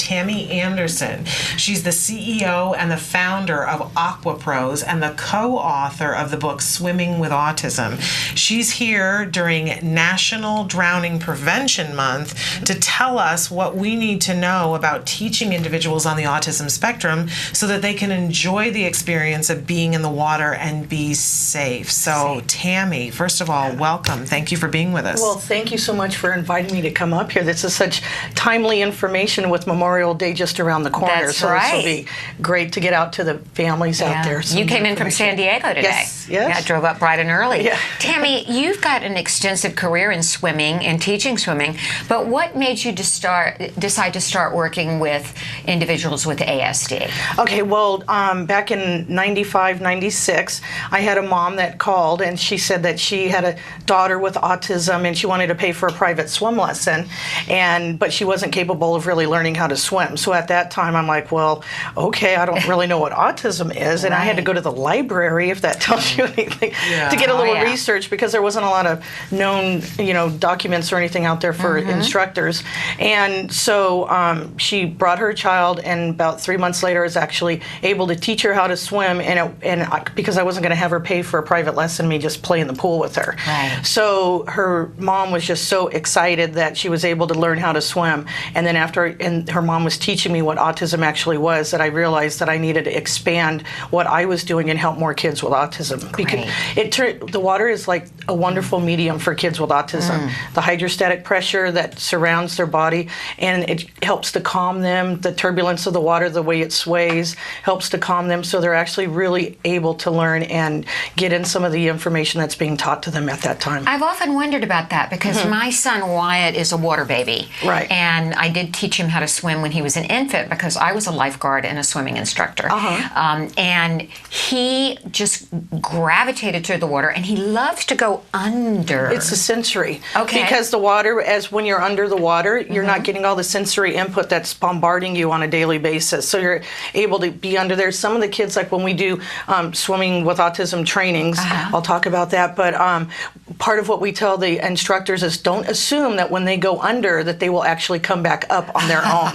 Tammy Anderson. She's the CEO and the founder of Aqua Pros and the co-author of the book Swimming with Autism. She's here during National Drowning Prevention Month to tell us what we need to know about teaching individuals on the autism spectrum so that they can enjoy the experience of being in the water and be safe. So, Tammy, first of all, welcome. Thank you for being with us. Well, thank you so much for inviting me to come up here. This is such timely information with Memorial Day just around the corner. That's so right. This will be great to get out to the families out there. You came in from San Diego today. Yes. Yeah, drove up bright and early. Yeah. Tammy, you've got an extensive career in swimming and teaching swimming, but what made you decide to start working with individuals with ASD? Okay, well, back in 95, 96, I had a mom that called and she said that she had a daughter with autism and she wanted to pay for a private swim lesson, but she wasn't capable of really learning how to swim. So at that time, I'm like, well, okay, I don't really know what autism is, and I had to go to the library, if that tells you anything, to get a little research because there wasn't a lot of known, documents or anything out there for instructors. And so she brought her child, and about 3 months later, I was actually able to teach her how to swim, because I wasn't going to have her pay for a private lesson, me just play in the pool with her. Right. So her mom was just so excited that she was able to learn how to swim. And then her mom was teaching me what autism actually was, that I realized that I needed to expand what I was doing and help more kids with autism. Because the water is like a wonderful medium for kids with autism. The hydrostatic pressure that surrounds their body, and it helps to calm them. The turbulence of the water, the way it sways, helps to calm them, so they're actually really able to learn and get in some of the information that's being taught to them at that time. I've often wondered about that because my son Wyatt is a water baby. Right. And I did teach him how to swim when he was an infant because I was a lifeguard and a swimming instructor. And he just gravitated to the water, and he loves to go under. It's the sensory. Okay. Because the water, when you're under the water, you're not getting all the sensory input that's bombarding you on a daily basis. So you're able to be under there. Some of the kids, like when we do swimming with autism trainings, I'll talk about that, but part of what we tell the instructors is don't assume that when they go under that they will actually come back up on their own.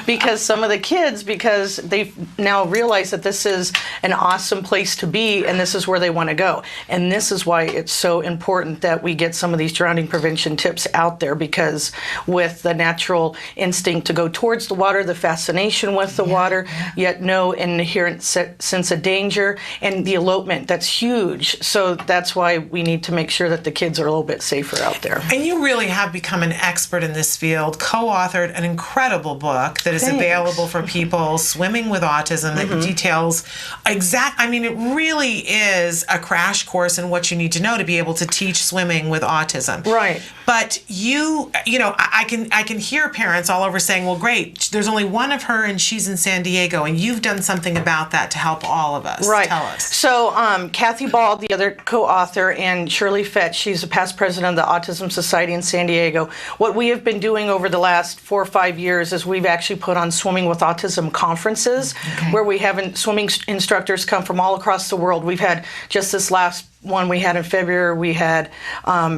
Because some of the kids, because they now realize that this is an awesome place to be and this is where they want to go. And this is why it's so important that we get some of these drowning prevention tips out there, because with the natural instinct to go towards the water, the fascination with the water, yet no inherent sense of danger, and the elopement, that's huge. So that's why we need to make sure that the kids are a little bit safer out there. And you really have become an expert in this field, co-authored an incredible book that is available for people, Swimming with Autism, that details it really is a crash course in what you need to know to be able to teach swimming with autism. Right. But I can hear parents all over saying, well, great, there's only one of her and she's in San Diego, and you've done something about that to help all of us. Right. Tell us. So Kathy Ball, the other co-author, and Shirley Fetch, she's a past president of the Autism Society in San Diego. What we have been doing over the last 4 or 5 years is we've actually put on Swimming with Autism conferences where we have swimming instructors come from all across the world. We've had just this last one we had in February, we had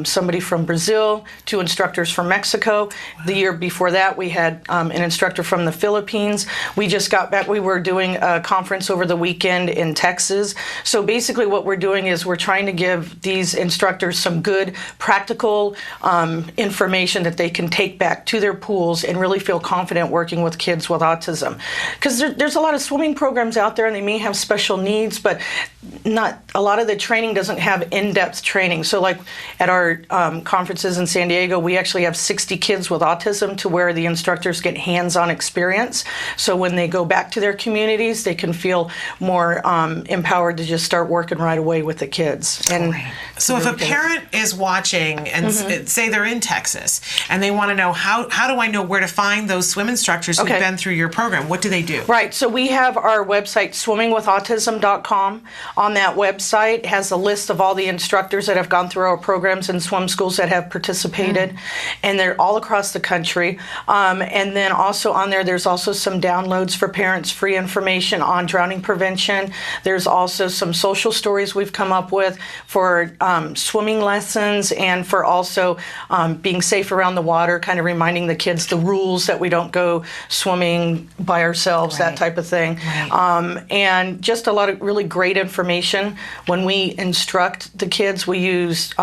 somebody from Brazil, 2 instructors from Mexico. The year before that, we had an instructor from the Philippines. We just got back, we were doing a conference over the weekend in Texas. So basically what we're doing is we're trying to give these instructors some good practical information that they can take back to their pools and really feel confident working with kids with autism. Because there's a lot of swimming programs out there and they may have special needs, but not a lot of the training doesn't have in-depth training. So like at our conferences in San Diego, we actually have 60 kids with autism to where the instructors get hands-on experience. So when they go back to their communities, they can feel more empowered to just start working right away with the kids. And so if a parent is watching and say they're in Texas and they want to know how do I know where to find those swim instructors who've been through your program, what do they do? Right, so we have our website, swimmingwithautism.com. On that website has a list list of all the instructors that have gone through our programs and swim schools that have participated, and they're all across the country. And then also on there's also some downloads for parents, free information on drowning prevention. There's also some social stories we've come up with for swimming lessons and for also being safe around the water, kind of reminding the kids the rules that we don't go swimming by ourselves, that type of thing. And just a lot of really great information. When we instruct the kids, we use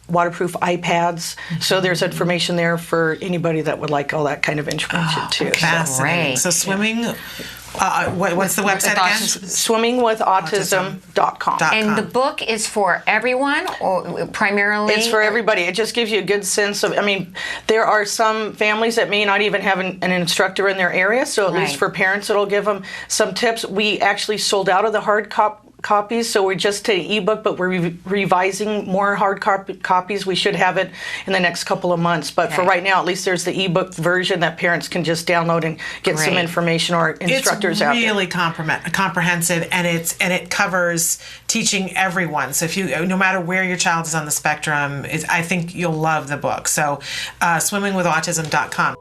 waterproof iPads. So there's information there for anybody that would like all that kind of information too. Fascinating. So swimming, what's the website again? Swimmingwithautism.com. And the book is for everyone, or primarily? It's for everybody. It just gives you a good sense of, I mean, there are some families that may not even have an instructor in their area, so at least for parents it'll give them some tips. We actually sold out of the hard copies, so we just did an ebook, but we're revising more hard copies. We should have it in the next couple of months, but for right now, at least there's the ebook version that parents can just download and get some information, or instructors out there. It's really comprehensive, and it covers teaching everyone. So if no matter where your child is on the spectrum, I think you'll love the book. So swimmingwithautism.com.